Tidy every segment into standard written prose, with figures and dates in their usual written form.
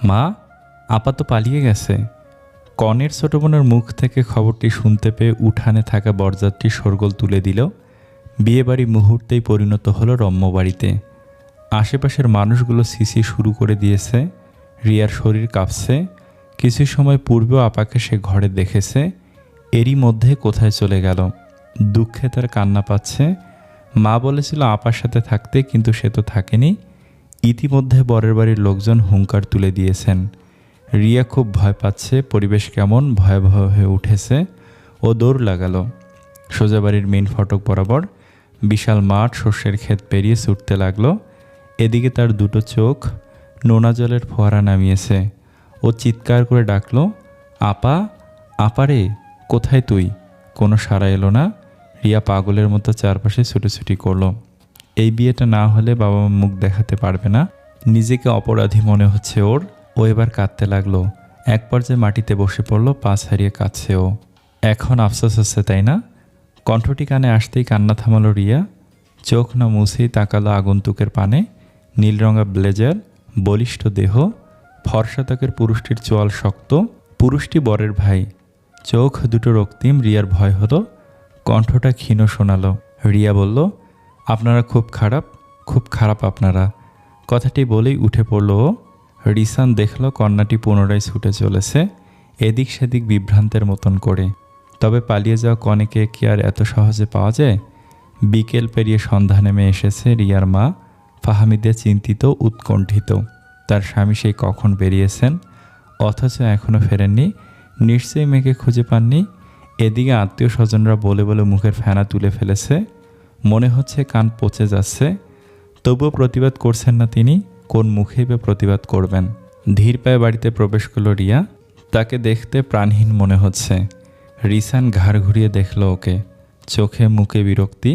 মা, আপা তো পালিয়ে গেছে। কনের ছোট বোনের মুখ থেকে খবরটি শুনতে পেয়ে উঠানে থাকা বরযাত্রী শোরগোল তুলে দিল। বিয়েবাড়ি মুহূর্তেই পরিণত হলো রম্যবাড়িতে। আশেপাশের মানুষগুলো সিসি শুরু করে দিয়েছে। রিয়ার শরীর কাঁপছে। কিছু সময় পূর্বেও আপাকে সে ঘরে দেখেছে, এরই মধ্যে কোথায় চলে গেল। দুঃখে তার কান্না পাচ্ছে। মা বলেছিল আপার সাথে থাকতে, কিন্তু সে তো থাকেনি। ইতিমধ্যে বরের বাড়ির লোকজন হুঙ্কার তুলে দিয়েছেন। রিয়া খুব ভয় পাচ্ছে। পরিবেশ কেমন ভয়াবহ হয়ে উঠেছে। ও দৌড় লাগালো সোজা বাড়ির মেইন ফটক বরাবর। বিশাল মাঠ, শস্যের ক্ষেত পেরিয়ে ছুটতে লাগলো। এদিকে তার দুটো চোখ নোনা জলের ফোয়ারা নামিয়েছে। ও চিৎকার করে ডাকলো, আপা, আপারে, কোথায় তুই? কোনো সাড়া এলো না। রিয়া পাগলের মতো চারপাশে ছুটোছুটি করলো। এই বিয়েটা না হলে বাবা মা মুখ দেখাতে পারবে না। নিজেকে অপরাধী মনে হচ্ছে ওর। ও এবার কাঁদতে লাগলো। এক পর্যায়ে মাটিতে বসে পড়লো, পা ছাড়িয়ে কাঁদছে ও। এখন আফসোস হচ্ছে, তাই না? কণ্ঠটি কানে আসতেই কান্না থামালো রিয়া। চোখ না মুছেই তাকালো আগন্তুকের পানে। নীলরঙা ব্লেজার, বলিষ্ঠ দেহ, ফর্সা ত্বকের পুরুষটির চোয়াল শক্ত। পুরুষটি বরের ভাই। চোখ দুটো রক্তিম। রিয়ার ভয় হলো। কণ্ঠটা ক্ষীণ শোনালো। রিয়া বলল, আপনারা খুব খারাপ, খুব খারাপ আপনারা। কথাটি বলেই উঠে পড়ল ও। রিসান দেখল কন্যাটি পুনরায় ছুটে চলেছে, এদিক সেদিক বিভ্রান্তের মতন করে। তবে পালিয়ে যাওয়া কনেকে কি আর এত সহজে পাওয়া যায়? বিকেল পেরিয়ে সন্ধ্যা নেমে এসেছে। রিয়ার মা ফাহামিদা চিন্তিত, উৎকণ্ঠিত। তার স্বামী সেই কখন বেরিয়েছেন, অথচ এখনও ফেরেননি। নিশ্চয়ই মেয়েকে খুঁজে পাননি। এদিকে আত্মীয় স্বজনরা বলে বলে মুখের ফেনা তুলে ফেলেছে। মনে হচ্ছে কান পচে যাচ্ছে। তবুও প্রতিবাদ করছেন না তিনি। কোন মুখেই বা প্রতিবাদ করবেন? ধীর পায়ে বাড়িতে প্রবেশ করলো রিয়া। তাকে দেখতে প্রাণহীন মনে হচ্ছে। রিসান ঘাড় ঘুরিয়ে দেখল ওকে। চোখে মুখে বিরক্তি।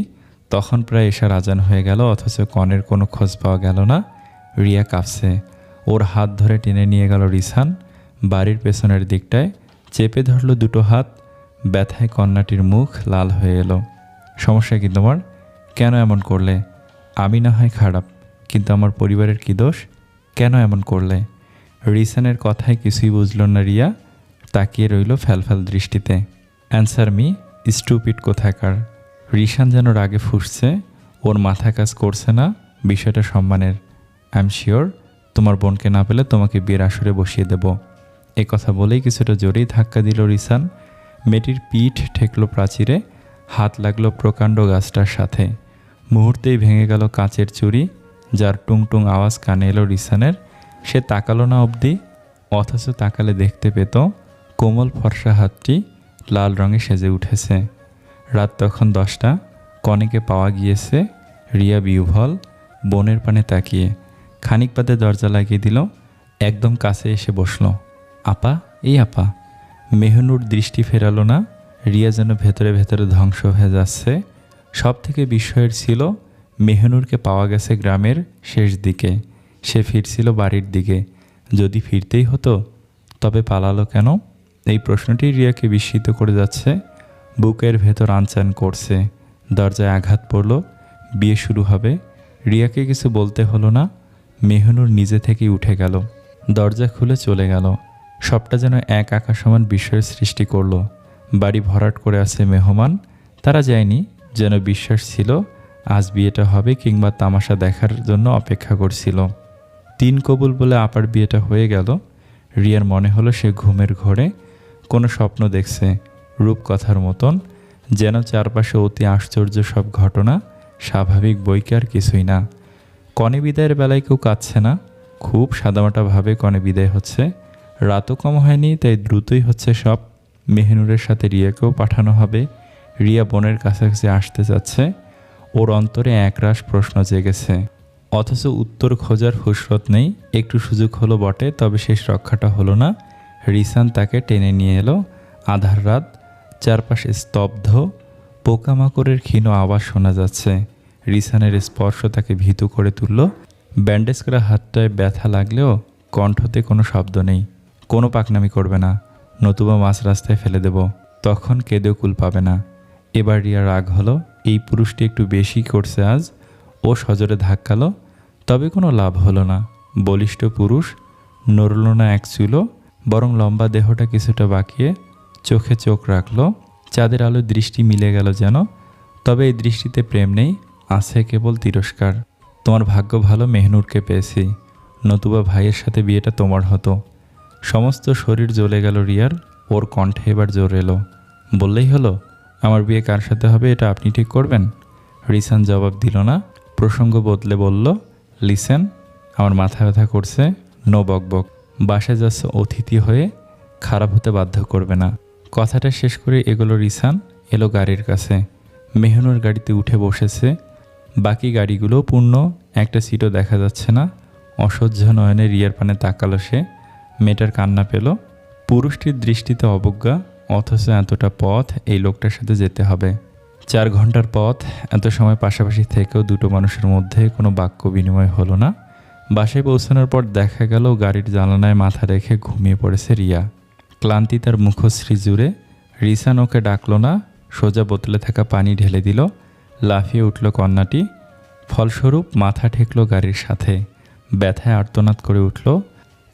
তখন প্রায় এশার আজান হয়ে গেল, অথচ কনের কোনো খোঁজ পাওয়া গেল না। রিয়া কাঁপছে। ওর হাত ধরে টেনে নিয়ে গেল রিসান বাড়ির পেছনের দিকটায়। চেপে ধরল দুটো হাত। ব্যথায় কন্যাটির মুখ লাল হয়ে এলো। সমস্যা কি তোমার? কেন এমন করলে? আমি না হয় খারাপ, কিন্তু আমার পরিবারের কি দোষ? কেন এমন করলে? রিসানের কথায় কিছুই বুঝল না রিয়া। তাকিয়ে রইল ফ্যালফ্যাল দৃষ্টিতে। অ্যান্সার মি, স্টুপিড কোথাকার। রিসান যেন রাগে ফুঁসছে। ওর মাথা কাজ করছে না। বিষয়টা সম্মানের। আই এম শিওর তোমার বোনকে না পেলে তোমাকে বিয়ের আসরে বসিয়ে দেব। এ কথা বলেই কিছুটা জোরেই ধাক্কা দিল রিসান। মেয়েটির পিঠ ঠেকল প্রাচীরে। হাত লাগলো প্রকাণ্ড গাছটার সাথে। মুহূর্তেই ভেঙে গেল কাঁচের চুড়ি, যার টুংটুং আওয়াজ কানে এলো রিসানের। সে তাকালো না অবধি, অথচ তাকালে দেখতে পেত কোমল ফর্সা হাতটি লাল রঙে সেজে উঠেছে। রাত তখন 10টা। কনেকে পাওয়া গিয়েছে। রিয়া বিহ্বল, বোনের পানে তাকিয়ে। খানিক বাদে দরজা লাগিয়ে দিল। একদম কাছে এসে বসল। আপা, এই আপা। মেহনুর দৃষ্টি ফেরালো না। রিয়া যেন ভেতরে ভেতরে ধ্বংস হয়ে যাচ্ছে। সব থেকে বিস্ময়ের ছিল মেহনুরকে পাওয়া গেছে গ্রামের শেষ দিকে। সে ফিরছিল বাড়ির দিকে। যদি ফিরতেই হতো, তবে পালালো কেন? এই প্রশ্নটি রিয়াকে বিস্মিত করে যাচ্ছে। বুকের ভেতর আনচান করছে। দরজায় আঘাত পড়ল। বিয়ে শুরু হবে। রিয়াকে কিছু বলতে হলো না। মেহনুর নিজে থেকেই উঠে গেল। দরজা খুলে চলে গেল। সবটা যেন এক আকাশ সমান বিস্ময়ের সৃষ্টি করলো। বাড়ি ভরাট করে আছে মেহমান। তারা যায়নি, যেন বিশ্বাস ছিল আজ বিয়েটা হবে, কিংবা তামাশা দেখার জন্য অপেক্ষা করছিল। 3 কবুল বলে আপার বিয়েটা হয়ে গেল। রিয়ার মনে হলো সে ঘুমের ঘোরে কোনো স্বপ্ন দেখছে, রূপকথার মতন। যেন চারপাশে অতি আশ্চর্য সব ঘটনা, স্বাভাবিক বইকে আর কিছুই না। কনে বিদায়ের বেলায় কেউ কাঁদছে না। খুব সাদামাটাভাবে কনে বিদায় হচ্ছে। রাতও কম হয়নি, তাই দ্রুতই হচ্ছে সব। মেহনুরের সাথে রিয়াকেও পাঠানো হবে। রিয়া বোনের কাছাকাছি আসতে যাচ্ছে। ওর অন্তরে একরাশ প্রশ্ন জেগেছে, অথচ উত্তর খোঁজার ফুসরত নেই। একটু সুযোগ হলো বটে, তবে শেষ রক্ষাটা হলো না। রিসান তাকে টেনে নিয়ে এলো। আধার রাত, চারপাশে স্তব্ধ। পোকামাকড়ের ক্ষীণ আওয়াজ শোনা যাচ্ছে। রিসানের স্পর্শ তাকে ভীতু করে তুলল। ব্যান্ডেজ করা হাতটায় ব্যথা লাগলেও কণ্ঠতে কোনো শব্দ নেই। কোনো পাকনামি করবে না, নতুবা মাঝ রাস্তায় ফেলে দেব। তখন কেঁদেও কুল পাবে না। এবার রিয়া রাগ হলো। এই পুরুষটি একটু বেশি করছে আজ। ও সজোরে ধাক্কালো, তবে কোনো লাভ হলো না। বলিষ্ঠ পুরুষ, নড়ল না এক চুলো, বরং লম্বা দেহটা কিছুটা বাঁকিয়ে চোখে চোখ রাখল। চাঁদের আলোয় দৃষ্টি মিলে গেল যেন। তবে এই দৃষ্টিতে প্রেম নেই, আছে কেবল তিরস্কার। তোমার ভাগ্য ভালো, মেহনুরকে পেয়েছি, নতুবা ভাইয়ের সাথে বিয়েটা তোমার হতো। সমস্ত শরীর জ্বলে গেল রিয়ার। ওর কণ্ঠে এবার জোর এলো। বললেই হলো, আমার বিয়ে কার সাথে হবে এটা আপনি ঠিক করবেন? রিসান জবাব দিল না, প্রসঙ্গ বদলে বলল, লিসেন, আমার মাথা ব্যথা করছে, নো বকবক। বাসায় যাচ্ছ অতিথি হয়ে, খারাপ হতে বাধ্য করবে না। কথাটা শেষ করে এগোলো রিসান, এলো গাড়ির কাছে। মেহনুর গাড়িতে উঠে বসেছে। বাকি গাড়িগুলো পূর্ণ, একটা সিটও দেখা যাচ্ছে না। অসহ্য নয়নে রিয়ার পানে তাকালো সে। মেয়েটার কান্না পেল। পুরুষটির দৃষ্টিতে অবজ্ঞা, অথচ এতটা পথ এই লোকটার সাথে যেতে হবে। 4 ঘন্টার পথ, এত সময় পাশাপাশি থেকেও দুটো মানুষের মধ্যে কোনো বাক্য বিনিময় হলো না। বাসায় পৌঁছানোর পর দেখা গেল গাড়ির জানালায় মাথা রেখে ঘুমিয়ে পড়েছে রিয়া। ক্লান্তি তার মুখশ্রী জুড়ে। রিসান ওকে ডাকলো না, সোজা বোতলে থাকা পানি ঢেলে দিল। লাফিয়ে উঠল কন্যাটি। ফলস্বরূপ মাথা ঠেকল গাড়ির সাথে। ব্যথায় আর্তনাদ করে উঠল।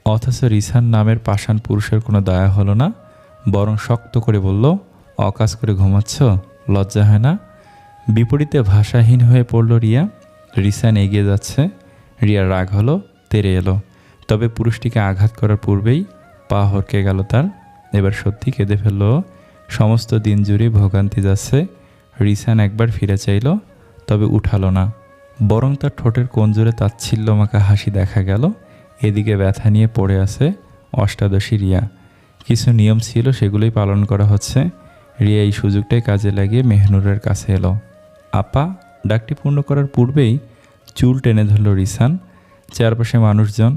অথচ রিসান নামের পাষাণ পুরুষের কোনো দয়া হলো না, বরং শক্ত করে বলল, অকাজ করে ঘুমাচ্ছ, লজ্জা হয় না? বিপরীতে ভাষাহীন হয়ে পড়ল রিয়া। রিসান এগিয়ে যাচ্ছে। রিয়ার রাগ হলো, তেড়ে এলো। তবে পুরুষটিকে আঘাত করার পূর্বেই পা হড়কে গেল তার। এবার সত্যি কেঁদে ফেলল। সমস্ত দিন জুড়ে ভোগান্তি যাচ্ছে। রিসান একবার ফিরে চাইল, তবে উঠালো না, বরং তার ঠোঁটের কোণ জুড়ে তাচ্ছিল্যমাখা হাসি দেখা গেল। এদিকে ব্যথা নিয়ে পড়ে আছে অষ্টাদশী রিয়া। কিছু নিয়ম ছিল, সেগুলোই পালন করা হচ্ছে। রিয়া এই সুযোগটাই কাজে লাগিয়ে মেহনুরের কাছে এলো। আপা ডাকটি পূর্ণ করার পূর্বেই চুল টেনে ধরল রিসান। চারপাশে মানুষজন।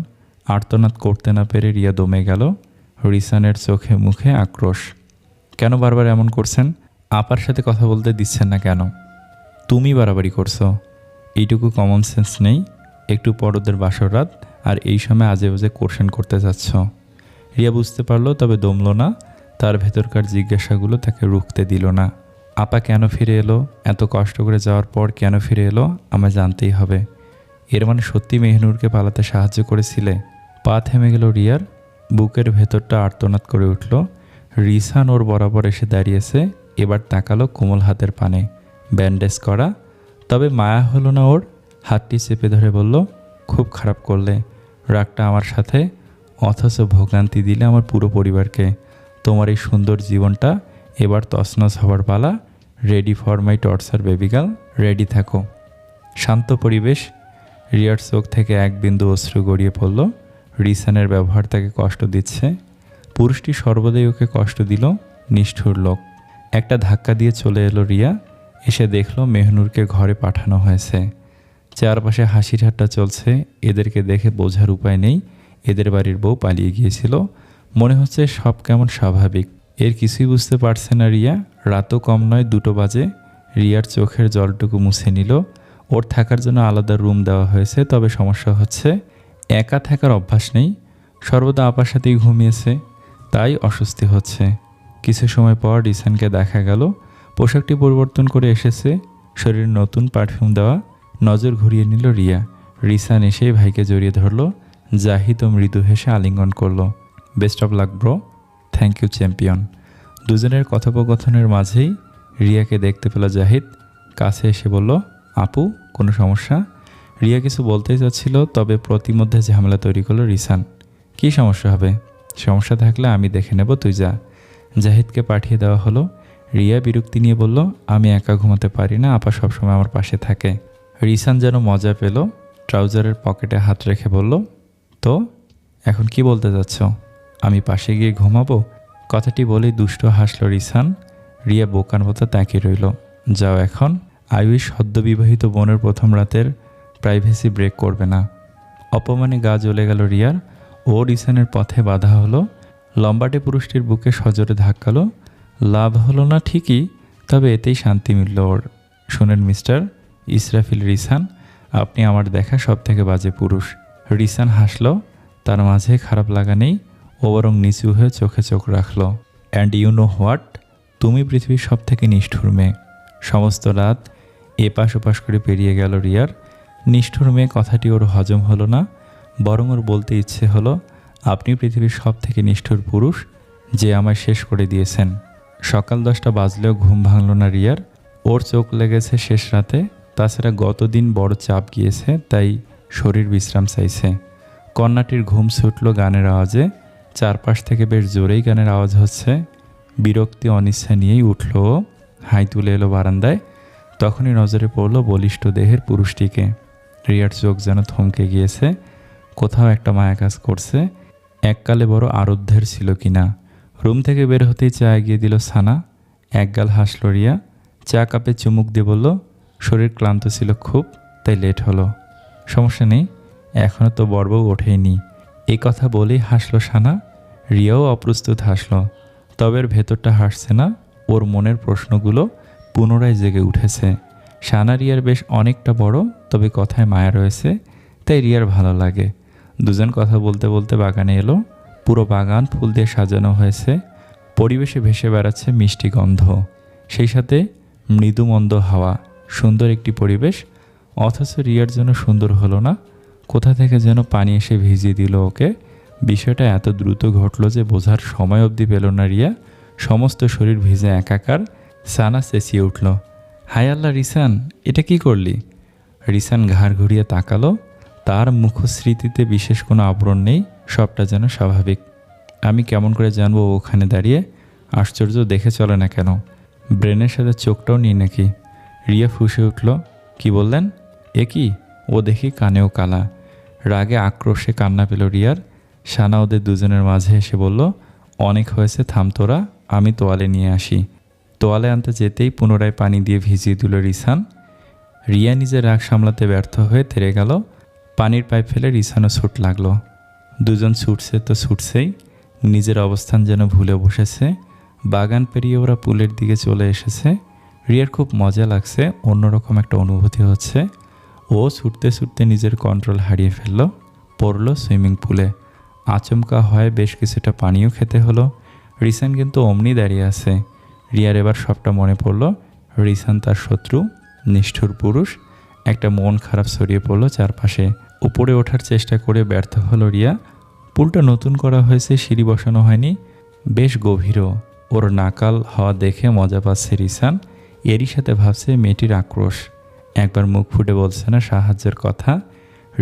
আর্তনাদ করতে না পেরে রিয়া দমে গেল। রিসানের চোখে মুখে আক্রোশ। কেন বারবার এমন করছেন? আপার সাথে কথা বলতে দিচ্ছেন না কেন? তুমি বাড়াবাড়ি করছো। এইটুকু কমন সেন্স নেই? একটু পর ওদের বাসর রাত, আর এই সময় আজে বাজে কোশ্চেন করতে যাচ্ছ। রিয়া বুঝতে পারল, তবে দমল না। তার ভেতরকার জিজ্ঞাসাগুলো তাকে রুখতে দিল না। আপা কেন ফিরে এলো? এত কষ্ট করে যাওয়ার পর কেন ফিরে এলো আমায় জানতেই হবে। এর মানে সত্যি মেহনুরকে পালাতে সাহায্য করেছিলে? পা থেমে গেল রিয়ার। বুকের ভেতরটা আর্তনাদ করে উঠল। রিসান ওর বরাবর এসে দাঁড়িয়েছে। এবার তাকালো কোমল হাতের পানে, ব্যান্ডেজ করা। তবে মায়া হলো না ওর। হাতটি চেপে ধরে বলল, খুব খারাপ করলে, রাগটা আমার সাথে, অথচ ভোগান্তি দিলে আমার পুরো পরিবারকে। তোমার এই সুন্দর জীবনটা এবার তছনছ হবার পালা। Ready for my torture baby girl, ready থাকো। শান্ত পরিবেশ। রিয়ার চোখ থেকে এক বিন্দু অশ্রু গড়িয়ে পড়ল। রিসানের ব্যবহার তাকে কষ্ট দিচ্ছে। পুরুষটি সর্বদাই ওকে কষ্ট দিল। নিষ্ঠুর লোক। একটা ধাক্কা দিয়ে চলে এলো রিয়া। এসে দেখল মেহনুরকে ঘরে পাঠানো হয়েছে। চারপাশে হাসি ঠাট্টা চলছে। এদেরকে দেখে বোঝার উপায় নেই এদের বাড়ির বউ পালিয়ে গিয়েছিল। মনে হচ্ছে সব কেমন স্বাভাবিক। এর কিছুই বুঝতে পারছে না রিয়া। রাতও কম নয়, 2টো বাজে। রিয়ার চোখের জলটুকু মুছে নিল। ওর থাকার জন্য আলাদা রুম দেওয়া হয়েছে, তবে সমস্যা হচ্ছে একা থাকার অভ্যাস নেই। সর্বদা আপার সাথেই ঘুমিয়েছে, তাই অস্বস্তি হচ্ছে। কিছু সময় পর রিসানকে দেখা গেল। পোশাকটি পরিবর্তন করে এসেছে, শরীরে নতুন পারফিউম দেওয়া। নজর ঘুরিয়ে নিল রিয়া। রিসান এসেই ভাইকে জড়িয়ে ধরল। জাহিদ ও মৃদু হেসে আলিঙ্গন করলো। Best of luck bro. Thank you champion. দুজনের কথোপকথনের মাঝেই রিয়াকে দেখতে পেল জাহিদ। কাছে এসে বলল, আপু কোনো সমস্যা? রিয়া কিছু বলতেই চাচ্ছিল, তবে প্রতিমধ্যে ঝামেলা তৈরি করলো রিসান। কী সমস্যা হবে? সমস্যা থাকলে আমি দেখে নেব, তুই যা। জাহিদকে পাঠিয়ে দেওয়া হলো। রিয়া বিরক্তি নিয়ে বলল, আমি একা ঘুমাতে পারি না, আপা সবসময় আমার পাশে থাকে। রিসান যেন মজা পেল। ট্রাউজারের পকেটে হাত রেখে বলল, তো এখন কি বলতে যাচ্ছ? আমি পাশে গিয়ে ঘুমাবো? কথাটি বলেই দুষ্ট হাসল রিসান। রিয়া বোকার মতো তাকিয়ে রইল। যাও এখন। আয়ুষ সদ্যবিবাহিত বোনের প্রথম রাতের প্রাইভেসি ব্রেক করবে না। অপমানে গা জ্বলে গেল রিয়ার। ও রিসানের পথে বাধা হলো। লম্বাটে পুরুষটির বুকে সজোরে ধাক্কালো। লাভ হলো না ঠিকই, তবে এতেই শান্তি মিলল ওর। শুনেন মিস্টার ইসরাফিল রিসান, আপনি আমার দেখা সব থেকে বাজে পুরুষ। রিসান হাসল। তার মাঝে খারাপ লাগা নেই। ও বরং নিচু হয়ে চোখে চোখ রাখল। And you know what? তুমি পৃথিবীর সব থেকে নিষ্ঠুর মেয়ে। সমস্ত রাত এপাশ ওপাশ করে পেরিয়ে গেল রিয়ার। নিষ্ঠুর মেয়ে কথাটি ওর হজম হলো না, বরং ওর বলতে ইচ্ছে হলো, আপনি পৃথিবীর সব থেকে নিষ্ঠুর পুরুষ, যে আমায় শেষ করে দিয়েছেন। সকাল 10টা বাজলেও ঘুম ভাঙল না রিয়ার। ওর চোখ লেগেছে শেষ রাতে, তাছাড়া গতদিন বড় চাপ গিয়েছে, তাই শরীর বিশ্রাম চাইছে। কন্যাটির ঘুম ছুটল গানের আওয়াজে। চারপাশ থেকে বেশ জোরেই গানের আওয়াজ হচ্ছে। বিরক্তি অনিচ্ছা নিয়েই উঠল ও, হাই তুলে এলো বারান্দায়। তখনই নজরে পড়ল বলিষ্ঠ দেহের পুরুষটিকে। রিয়ার চোখ যেন থমকে গিয়েছে। কোথাও একটা মায়া কাজ করছে। এককালে বড় আরাধ্যের ছিল কিনা। রুম থেকে বের হতেই চা এগিয়ে দিল সানা। একগাল হাসল রিয়া। চা কাপে চুমুক দিয়ে বলল, শরীর ক্লান্ত ছিল খুব, তাই লেট হলো। সমস্যা নেই, এখনও তো বড়বউ ওঠেইনি। এই কথা বলেই হাসল সানা। রিয়াও অপ্রস্তুত হাসল, তবে এর ভেতরটা হাসছে না। ওর মনের প্রশ্নগুলো পুনরায় জেগে উঠেছে। সানা রিয়ার বেশ অনেকটা বড়, তবে কথায় মায়া রয়েছে, তাই রিয়ার ভালো লাগে। দুজন কথা বলতে বলতে বাগানে এলো। পুরো বাগান ফুল দিয়ে সাজানো হয়েছে। পরিবেশে ভেসে বেড়াচ্ছে মিষ্টি গন্ধ, সেই সাথে মৃদু মন্দ হাওয়া। সুন্দর একটি পরিবেশ, অথচ রিয়ার জন্য সুন্দর হলো না। কোথা থেকে যেন পানি এসে ভিজিয়ে দিল ওকে। বিষয়টা এত দ্রুত ঘটল যে বোঝার সময় অবধি পেল না রিয়া। সমস্ত শরীর ভিজে একাকার। সানা চেঁচিয়ে উঠল, হায় আল্লাহ রিসান, এটা কি করলি? রিসান ঘাড় ঘুরিয়ে তাকালো। তার মুখশ্রীতিতে বিশেষ কোনো আবরণ নেই, সবটা যেন স্বাভাবিক। আমি কেমন করে জানবো ও ওখানে দাঁড়িয়ে? আশ্চর্য, দেখে চলে না কেন? ব্রেনের সাথে চোখটাও নিই নাকি? রিয়া ফুঁসে উঠল, কি বললেন? এ কি? ও দেখি কানেও কালা। রাগে আক্রোশে কান্না পেল রিয়ার। সানা ওদের দুজনের মাঝে এসে বলল, অনেক হয়েছে, থাম তোরা, আমি তোয়ালে নিয়ে আসি। তোয়ালে আনতে যেতেই পুনরায় পানি দিয়ে ভিজিয়ে দিল রিসান। রিয়া নিজের রাগ সামলাতে ব্যর্থ হয়ে তেড়ে গেল। পানির পাইপ ফেলে রিসানও ছুট লাগলো। দুজন ছুটছে তো ছুটছেই, নিজের অবস্থান যেন ভুলে বসেছে। বাগান পেরিয়ে ওরা পুলের দিকে চলে এসেছে। রিয়ার খুব মজা লাগছে, অন্যরকম একটা অনুভূতি হচ্ছে। ও ছুটতে ছুটতে নিজের কন্ট্রোল হারিয়ে ফেলল, পড়ল সুইমিং পুলে। আচমকা হয় বেশ কিছুটা পানিও খেতে হলো। রিসান কিন্তু অমনি দাঁড়িয়ে আছে। রিয়ার এবার সবটা মনে পড়ল। রিসান তার শত্রু, নিষ্ঠুর পুরুষ। একটা মন খারাপ ছড়িয়ে পড়ল চারপাশে। উপরে ওঠার চেষ্টা করে ব্যর্থ হলো রিয়া। পুলটা নতুন করা হয়েছে, সিঁড়ি বসানো হয়নি, বেশ গভীরও। ওর নাকাল হওয়া দেখে মজা পাচ্ছে রিসান। এরই সাথে ভাবছে মেয়েটির আক্রোশ। একবার মুখ ফুটে বলছে না সাহায্যের কথা।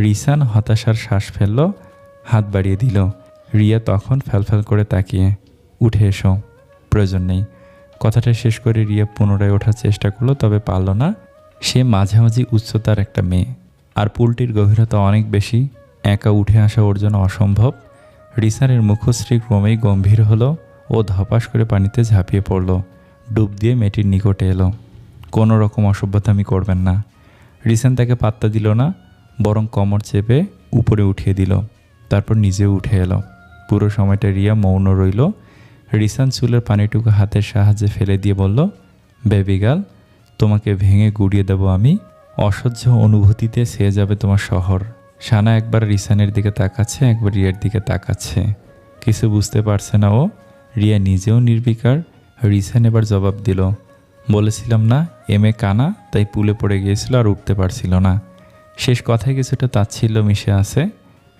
রিসান হতাশার শ্বাস ফেলল, হাত বাড়িয়ে দিল। রিয়া তখন ফ্যালফ্যাল করে তাকিয়ে, উঠে এসো, প্রয়োজন নেই। কথাটা শেষ করে রিয়া পুনরায় ওঠার চেষ্টা করলো, তবে পারল না। সে মাঝামাঝি উচ্চতার একটা মেয়ে, আর পুলটির গভীরতা অনেক বেশি। একা উঠে আসা ওর জন্য অসম্ভব। রিসানের মুখশ্রী ক্রমেই গম্ভীর হলো। ও ধপাস করে পানিতে ঝাঁপিয়ে পড়ল। ডুব দিয়ে মেয়েটির নিকটে এলো। কোনো রকম অসভ্যতামি করবেন না। রিসান তাকে পাত্তা দিল না, বরং কোমর চেপে উপরে উঠিয়ে দিল। তারপর নিজেও উঠে এলো। পুরো সময়টা রিয়া মৌন রইল। রিসান চুলের পানিটুকু হাতের সাহায্যে ফেলে দিয়ে বলল, বেবি গার্ল, তোমাকে ভেঙে গুড়িয়ে দেব আমি। অসহ্য অনুভূতিতে ছেয়ে যাবে তোমার শহর। সানা একবার রিসানের দিকে তাকাচ্ছে, একবার রিয়ার দিকে তাকাচ্ছে। কিছু বুঝতে পারছে না ও। রিয়া নিজেও নির্বিকার। রিসান এবার জবাব দিল, বলেছিলাম না এমএ কানা, তাই পুলে পড়ে গিয়েছিল আর উঠতে পারছিল না। শেষ কথায় কিছুটা তাচ্ছিল্য মিশে আছে।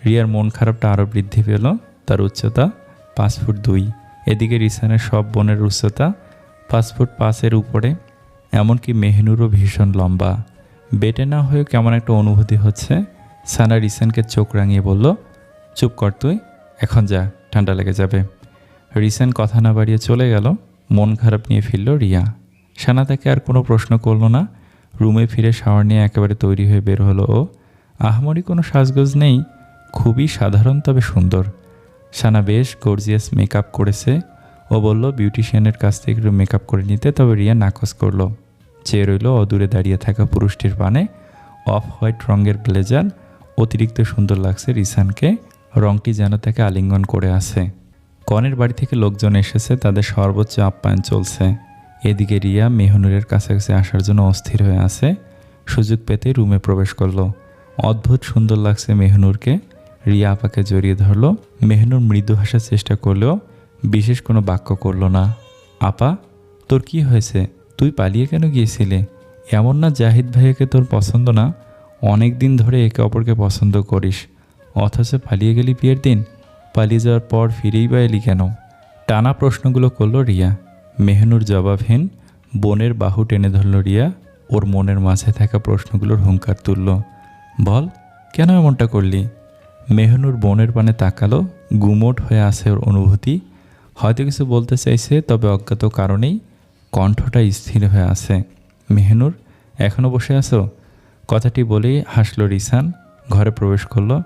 রিয়ার মন খারাপটা আরও বৃদ্ধি পেল। তার উচ্চতা 5 ফুট 2। এদিকে রিসানের সব বোনের উচ্চতা 5 ফুট 5-এর উপরে। এমনকি মেহনুরও ভীষণ লম্বা। বেটে না হয়েও কেমন একটা অনুভূতি হচ্ছে। সানা রিসানকে চোখ রাঙিয়ে বলল, চুপ কর তুই, এখন যা, ঠান্ডা লেগে যাবে। রিসান কথা না বাড়িয়ে চলে গেল। মন খারাপ নিয়ে ফিরল রিয়া। সানা তাকে আর কোনো প্রশ্ন করল না। রুমে ফিরে শাওয়ার নিয়ে একেবারে তৈরি হয়ে বের হলো ও। আহামরি কোনো সাজগোজ নেই, খুবই সাধারণ তবে সুন্দর। সানা বেশ গর্জিয়াস মেকআপ করেছে। ও বলল বিউটিশিয়ানের কাছ থেকে একটু মেকআপ করে নিতে, তবে রিয়া নাকচ করলো। চেয়ে রইল অদূরে দাঁড়িয়ে থাকা পুরুষটির পানে। অফ হোয়াইট রঙের ব্লেজার, অতিরিক্ত সুন্দর লাগছে রিসানকে। রঙটি যেন তাকে আলিঙ্গন করে আছে। কনের বাড়ি থেকে লোকজন এসেছে, তাদের সর্বোচ্চ আপ্যায়ন চলছে। এদিকে রিয়া মেহনুরের কাছাকাছি আসার জন্য অস্থির হয়ে আছে। সুযোগ পেতে রুমে প্রবেশ করলো। অদ্ভুত সুন্দর লাগছে মেহনুরকে। রিয়া আপাকে জড়িয়ে ধরল। মেহনুর মৃদু হাসার চেষ্টা করলেও বিশেষ কোনো বাক্য করল না। আপা, তোর কি হয়েছে? তুই পালিয়ে কেন গিয়েছিলে? এমন না জাহিদ ভাইয়াকে তোর পছন্দ না? অনেক দিন ধরে একে অপরকে পছন্দ করিস, অথচ পালিয়ে গেলি বিয়ের দিন। পালিয়ে যাওয়ার পর ফিরেই বা এলি কেন? টানা প্রশ্নগুলো করল রিয়া। মেহনুর জবাবহীন বোনের বাহু টেনে ধরল রিয়া। ওর মনের মাঝে থাকা প্রশ্নগুলোর হুঙ্কার তুলল। বল, কেন এমনটা করলি? মেহনুর বোনের পানে তাকালো। গুমোট হয়ে আসে ওর অনুভূতি। হয়তো কিছু বলতে চাইছে, তবে অজ্ঞাত কারণেই কণ্ঠটা স্থির হয়ে আছে। মেহনুর, এখনও বসে আছো? কথাটি বলেই হাসলো রিসান। ঘরে প্রবেশ করলো।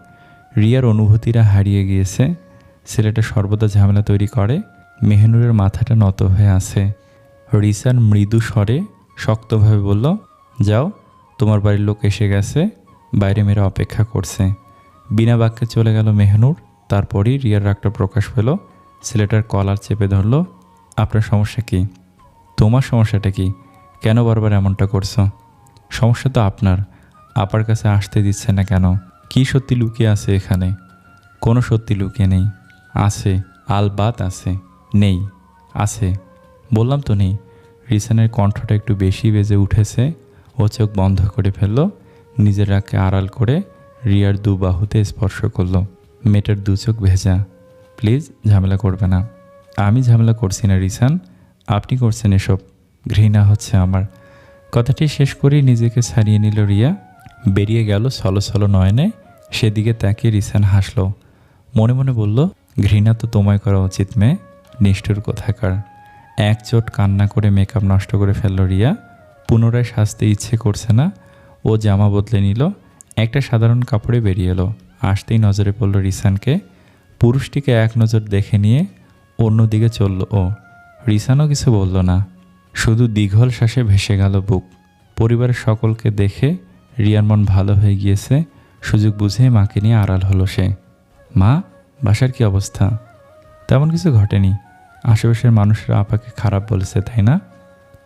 রিয়ার অনুভূতিরা হারিয়ে গিয়েছে। ছেলেটা সর্বদা ঝামেলা তৈরি করে। মেহনুরের মাথাটা নত হয়ে আছে। রিসান মৃদু স্বরে শক্তভাবে বলল, যাও, তোমার বাড়ির লোক এসে গেছে, বাইরে মেয়েরা অপেক্ষা করছে। বিনা বাক্যে চলে গেল মেহনুর। তারপরই রিয়ার রাগটা প্রকাশ পেল। ছেলেটার কলার চেপে ধরল। আপনার সমস্যা কি? তোমার সমস্যাটা কি? কেন বারবার এমনটা করছো? সমস্যা তো আপনার। আপার কাছে আসতে দিচ্ছে না কেন? কি সত্যি লুকিয়ে আছে এখানে? কোনো সত্যি লুকিয়ে নেই। আছে, আলবাত আছে। নেই, আছে। বললাম তো নেই। রিসানের কণ্ঠটা একটু বেশি বেজে উঠেছে। ও চোখ বন্ধ করে ফেলল। নিজের রাগকে আড়াল করে রিয়ার দু বাহুতে স্পর্শ করলো। মেয়েটার দু চোখ ভেজা। প্লিজ ঝামেলা করবে না। আমি ঝামেলা করছি না রিসান, আপনি করছেন এসব। ঘৃণা হচ্ছে আমার। কথাটি শেষ করেই নিজেকে ছাড়িয়ে নিল রিয়া। বেরিয়ে গেল ছলো নয়নে। সেদিকে তাকিয়ে রিসান হাসল। মনে মনে বলল, ঘৃণা তো তোমায় করা উচিত মেয়ে, নিষ্ঠুর কোথাকার। এক চোট কান্না করে মেকআপ নষ্ট করে ফেলল রিয়া। পুনরায় সাজতে ইচ্ছে করছে না। ও জামা বদলে নিল। একটা সাধারণ কাপড়ে বেরিয়ে এলো। আসতেই নজরে পড়ল রিসানকে। পুরুষটিকে এক নজর দেখে নিয়ে অন্যদিকে চলল ও। রিসানও কিছু বলল না, শুধু দীঘল শ্বাসে ভেসে গেল বুক। পরিবারের সকলকে দেখে রিয়ার মন ভালো হয়ে গিয়েছে। সুযোগ বুঝে মাকে নিয়ে আড়াল হলো সে। মা, বাসার কি অবস্থা? তেমন কিছু ঘটেনি। আশেপাশের মানুষরা আপাকে খারাপ বলেছে, তাই না?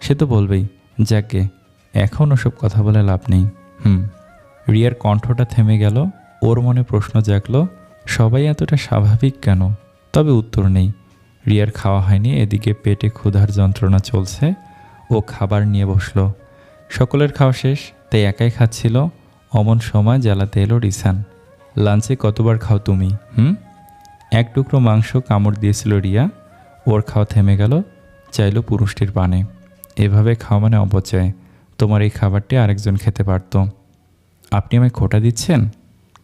সে তো বলবেই। যাকে এখন ওসব কথা বলে লাভ নেই। রিয়ার কণ্ঠটা থেমে গেল। ওর মনে প্রশ্ন জাগলো, সবাই এতটা স্বাভাবিক কেন? তবে উত্তর নেই। রিয়ার খাওয়া হয়নি। এদিকে পেটে ক্ষুধার যন্ত্রণা চলছে। ও খাবার নিয়ে বসলো। সকলের খাওয়া শেষ, তাই একাই খাচ্ছিল। অমন সময় জ্বালাতে এলো রিসান। লাঞ্চে কতবার খাও তুমি? এক টুকরো মাংস কামড় দিয়েছিল রিয়া। ওর খাওয়া থেমে গেল। চাইলো পুরুষটির পানে। এভাবে খাওয়া মানে অপচয়। তোমার এই খাবারটি আরেকজন খেতে পারত। আপনি আমায় খোঁটা দিচ্ছেন?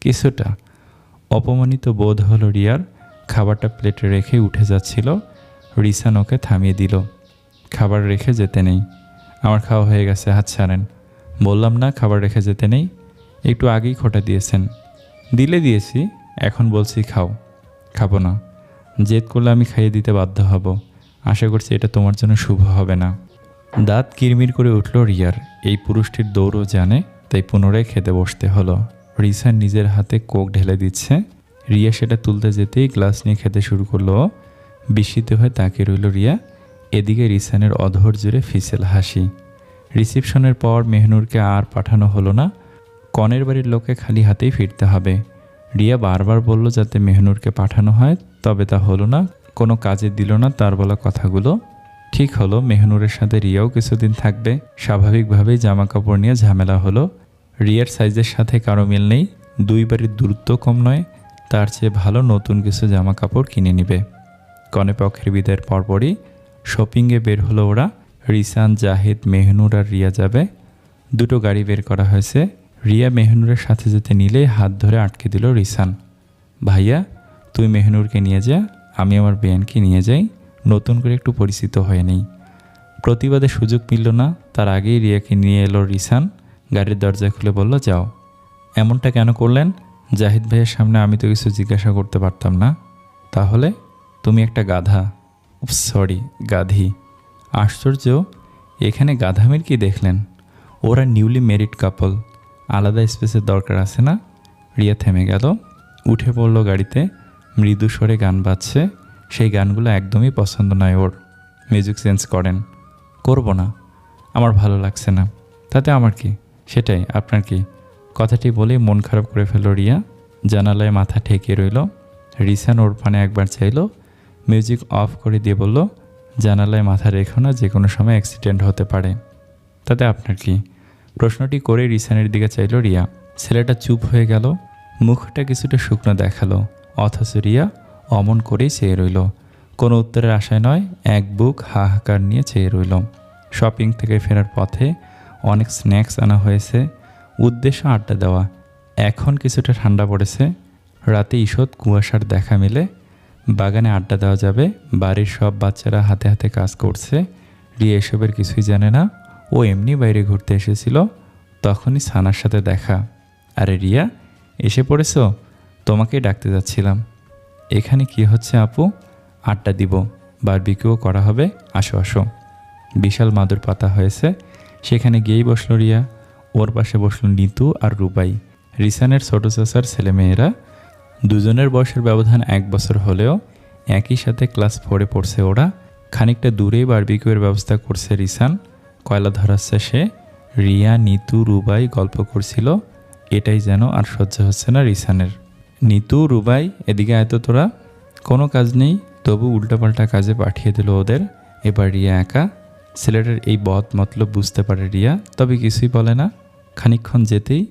কিছুটা। অপমানিত বোধ হলো রিয়ার। খাবারটা প্লেটে রেখে উঠে যাচ্ছিল। রিসান ওকে থামিয়ে দিল। খাবার রেখে যেতে নেই। আমার খাওয়া হয়ে গেছে, হাত ছাড়েন। বললাম না খাবার রেখে যেতে নেই? একটু আগেই খোঁটা দিয়েছেন। দিয়েছি, এখন বলছি খাও। খাবো না। জেদ করলে আমি খাইয়ে দিতে বাধ্য হব। আশা করছি এটা তোমার জন্য শুভ হবে না। দাঁত কিরমির করে উঠল রিয়ার। এই পুরুষটির দৌড়ও জানে, তাই পুনরায় খেতে বসতে হলো। রিসান নিজের হাতে কোক ঢেলে দিচ্ছে। রিয়া সেটা তুলতে যেতেই গ্লাস নিয়ে খেতে শুরু করলো। বিস্মিত হয়ে তাকিয়ে রইল রিয়া। এদিকে রিসানের অধর জুড়ে ফিসেল হাসি। রিসিপশনের পর মেহনুরকে আর পাঠানো হলো না। কনের বাড়ির লোকে খালি হাতেই ফিরতে হবে। রিয়া বারবার বলল যাতে মেহনুরকে পাঠানো হয়, তবে তা হলো না। কোনো কাজে দিল না তার বলা কথাগুলো। ঠিক হলো, মেহনুরের সাথে রিয়াও কিছুদিন থাকবে। স্বাভাবিকভাবেই জামা কাপড় নিয়ে ঝামেলা হলো। রিয়ার সাইজের সাথে কারো মিল নেই। দুই বাড়ির দূরত্ব কম নয়। তার চেয়ে ভালো নতুন কিছু জামা কাপড় কিনে নিবে। কনে পক্ষের বিদায়ের পরপরই শপিংয়ে বের হলো ওরা। রিসান, জাহিদ, মেহনুর আর রিয়া যাবে। দুটো গাড়ি বের করা হয়েছে। রিয়া মেহনুরের সাথে যেতে নিলেই হাত ধরে আটকে দিল রিসান। ভাইয়া, তুই মেহনুরকে নিয়ে যা, আমি আমার বেয়ানকে নিয়ে যাই, নতুন করে একটু পরিচিত হয়ে নেই। প্রতিবাদে সুযোগ মিলল না। তার আগেই রিয়াকে নিয়ে এলো রিসান। গাড়ির দরজা খুলে বলল, যাও। এমনটা কেন করলেন? জাহিদ ভাইয়ের সামনে আমি তো কিছু জিজ্ঞাসা করতে পারতাম না। তাহলে? তুমি একটা গাধা। সরি, গাধি। আশ্চর্য, এখানে গাধামির কি দেখলেন? ওরা নিউলি ম্যারিড কাপল, আলাদা স্পেসের দরকার আছে না? রিয়া থেমে গেল। উঠে পড়ল গাড়িতে। মৃদু স্বরে গান বাজছে। সেই গানগুলো একদমই পছন্দ নয় ওর। মিউজিক চেঞ্জ করেন। করব না, আমার ভালো লাগছে না। তাতে আমার কি? সেটাই, আপনার কি? কথাটি বলেই মন খারাপ করে ফেলল রিয়া। জানালায় মাথা ঠেকিয়ে রইল। রিসান ওর পানে একবার চাইল। মিউজিক অফ করে দিয়ে বলল, জানালায় মাথা রেখো না, যে কোনো সময় অ্যাক্সিডেন্ট হতে পারে। তাতে আপনার কি? প্রশ্নটি করে রিসানের দিকে চাইল রিয়া। ছেলেটা চুপ হয়ে গেল। মুখটা কিছুটা শুকনো দেখালো। অথচ রিয়া অমন করেই চেয়ে রইল। কোনো উত্তরের আশায় নয়, এক বুক হাহাকার নিয়ে চেয়ে রইল। শপিং থেকে ফেরার পথে অনেক স্ন্যাক্স আনা হয়েছে, উদ্দেশ্য আড্ডা দেওয়া। এখন কিছুটা ঠান্ডা পড়েছে, রাতে ঈষৎ কুয়াশার দেখা মেলে, বাগানে আড্ডা দেওয়া যাবে। বাড়ির সব বাচ্চারা হাতে হাতে কাজ করছে। রিয়া এসবের কিছুই জানে না, ও এমনি বাইরে ঘুরতে এসেছিল। তখনই সানার সাথে দেখা। আরে রিয়া, এসে পড়েছো? তোমাকেই ডাকতে যাচ্ছিলাম। এখানে কি হচ্ছে আপু? আড্ডা দিব, বারবিকিউ করা হবে, আসো আসো। বিশাল মাদুর পাতা হয়েছে, সেখানে গিয়েই বসলো রিয়া। ওর পাশে বসলো নিতু আর রুবাই, রিসানের ছোট চাচার ছেলেমেয়েরা। দুজনের বয়সের ব্যবধান 1 বছর হলেও একই সাথে ক্লাস 4-এ পড়ছে ওরা। খানিকটা দূরেই বারবিকিউয়ের ব্যবস্থা করছে রিসান, কয়লা ধরাচ্ছে সে। রিয়া, নিতু, রুবাই গল্প করছিল। এটাই যেন আর সহ্য হচ্ছে না রিসানের। নিতু, রুবাই, এদিকে আয় তো তোরা। কোনো কাজ নেই, তবু উল্টাপাল্টা কাজে পাঠিয়ে দিল ওদের। এবার রিয়া একা। ছেলেটার এই বদ মতলব বুঝতে পারে রিয়া, তবে কিছুই বলে না। খানিকক্ষণ যেতেই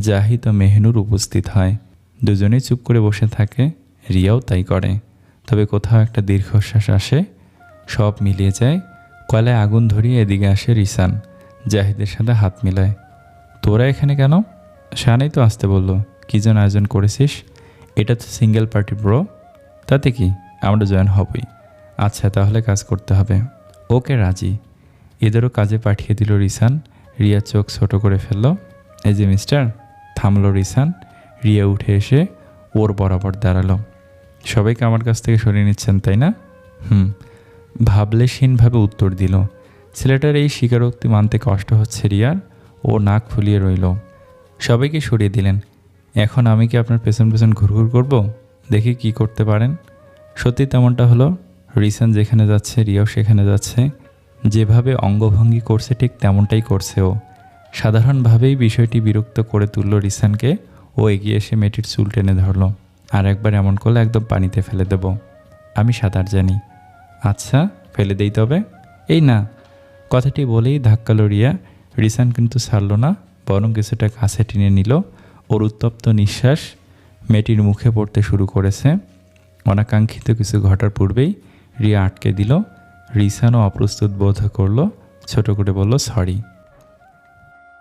জাহিদ ও মেহনুর উপস্থিত হয়। দুজনেই চুপ করে বসে থাকে, রিয়াও তাই করে। তবে কোথাও একটা দীর্ঘশ্বাস আসে, সব মিলিয়ে যায়। কয়লায় আগুন ধরিয়ে এদিকে আসে রিসান, জাহিদের সাথে হাত মিলায়। তোরা এখানে কেন? শানেই তো আসতে বলল। কী যেন আয়োজন করেছিস? এটা তো সিঙ্গেল পার্টি ব্রো। তাতে কি, আমরা জয়েন হবই। আচ্ছা, তাহলে কাজ করতে হবে। ওকে, রাজি। এদেরও কাজে পাঠিয়ে দিল রিসান। রিয়া চোখ ছোট করে ফেলল। এই যে মিস্টার। থামলো রিসান। রিয়া উঠে এসে ওর বরাবর দাঁড়ালো। সবাইকে আমার কাছ থেকে সরিয়ে নিচ্ছেন, তাই না? ভাবলেশীনভাবে উত্তর দিল। ছেলেটার এই স্বীকারোক্তি মানতে কষ্ট হচ্ছে রিয়ার। ও নাক ফুলিয়ে রইল। সবাইকে সরিয়ে দিলেন। এখন আমি কি আপনার পেছন পেছন ঘুরঘুর করব? দেখি কি করতে পারেন। সত্যি তেমনটা হলো। রিসান যেখানে যাচ্ছে রিয়াও সেখানে যাচ্ছে। যেভাবে অঙ্গভঙ্গি করছে ঠিক তেমনটাই করছে ও। সাধারণভাবেই বিষয়টি বিরক্ত করে তুলল রিসানকে। ও এগিয়ে এসে মেয়েটির চুল টেনে ধরল। আর একবার এমন করলে একদম পানিতে ফেলে দেব। আমি সাঁতার জানি। আচ্ছা, ফেলে দেই তবে। এই না, কথাটি বলেই ধাক্কালো রিয়া। রিসান কিন্তু ছাড়ল না, বরং কিছুটা কাছে টেনে নিল। ওর উত্তপ্ত নিঃশ্বাস মেয়েটির মুখে পড়তে শুরু করেছে। অনাকাঙ্ক্ষিত কিছু ঘটার পূর্বেই রিয়া আটকে দিল। রিসানও অপ্রস্তুত বোধ করল, ছোট করে বলল সরি।